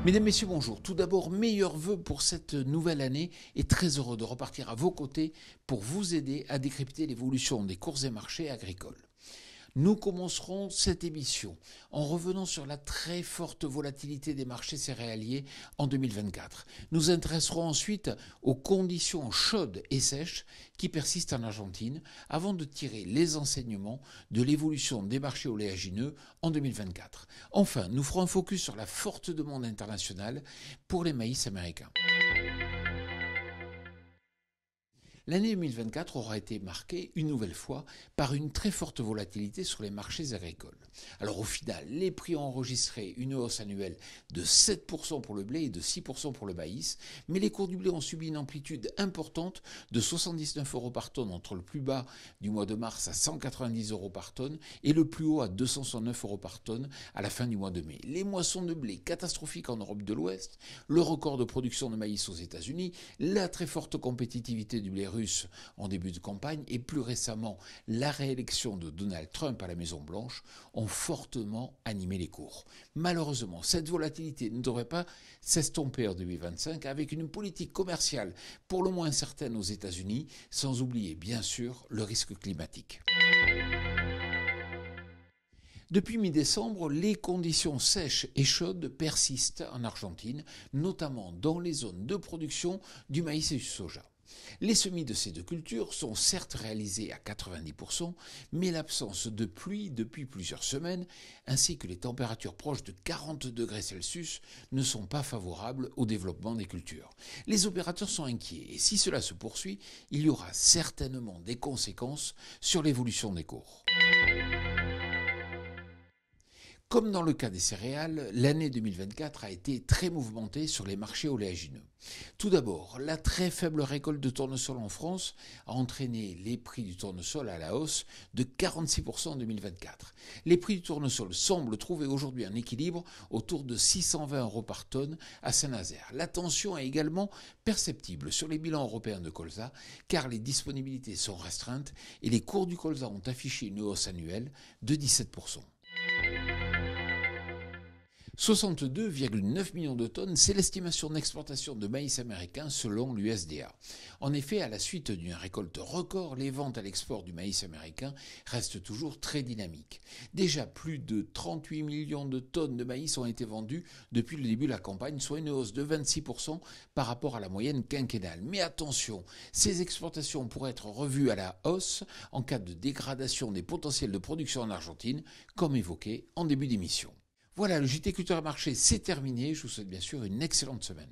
Mesdames, Messieurs, bonjour. Tout d'abord, meilleurs vœux pour cette nouvelle année et très heureux de repartir à vos côtés pour vous aider à décrypter l'évolution des cours et marchés agricoles. Nous commencerons cette émission en revenant sur la très forte volatilité des marchés céréaliers en 2024. Nous intéresserons ensuite aux conditions chaudes et sèches qui persistent en Argentine avant de tirer les enseignements de l'évolution des marchés oléagineux en 2024. Enfin, nous ferons un focus sur la forte demande internationale pour les maïs américains. L'année 2024 aura été marquée une nouvelle fois par une très forte volatilité sur les marchés agricoles. Alors au final, les prix ont enregistré une hausse annuelle de 7% pour le blé et de 6% pour le maïs, mais les cours du blé ont subi une amplitude importante de 79 euros par tonne entre le plus bas du mois de mars à 190 euros par tonne et le plus haut à 269 euros par tonne à la fin du mois de mai. Les moissons de blé catastrophiques en Europe de l'Ouest, le record de production de maïs aux États-Unis, la très forte compétitivité du blé russe en début de campagne et plus récemment la réélection de Donald Trump à la Maison-Blanche ont fortement animé les cours. Malheureusement, cette volatilité ne devrait pas s'estomper en 2025 avec une politique commerciale pour le moins certaine aux États-Unis, sans oublier bien sûr le risque climatique. Depuis mi-décembre, les conditions sèches et chaudes persistent en Argentine, notamment dans les zones de production du maïs et du soja. Les semis de ces deux cultures sont certes réalisés à 90%, mais l'absence de pluie depuis plusieurs semaines, ainsi que les températures proches de 40 degrés Celsius, ne sont pas favorables au développement des cultures. Les opérateurs sont inquiets et si cela se poursuit, il y aura certainement des conséquences sur l'évolution des cours. Comme dans le cas des céréales, l'année 2024 a été très mouvementée sur les marchés oléagineux. Tout d'abord, la très faible récolte de tournesol en France a entraîné les prix du tournesol à la hausse de 46% en 2024. Les prix du tournesol semblent trouver aujourd'hui un équilibre autour de 620 euros par tonne à Saint-Nazaire. La tension est également perceptible sur les bilans européens de colza car les disponibilités sont restreintes et les cours du colza ont affiché une hausse annuelle de 17%. 62,9 millions de tonnes, c'est l'estimation d'exportation de maïs américain selon l'USDA. En effet, à la suite d'une récolte record, les ventes à l'export du maïs américain restent toujours très dynamiques. Déjà plus de 38 millions de tonnes de maïs ont été vendues depuis le début de la campagne, soit une hausse de 26% par rapport à la moyenne quinquennale. Mais attention, ces exportations pourraient être revues à la hausse en cas de dégradation des potentiels de production en Argentine, comme évoqué en début d'émission. Voilà, le JT Culture Marché, c'est terminé. Je vous souhaite bien sûr une excellente semaine.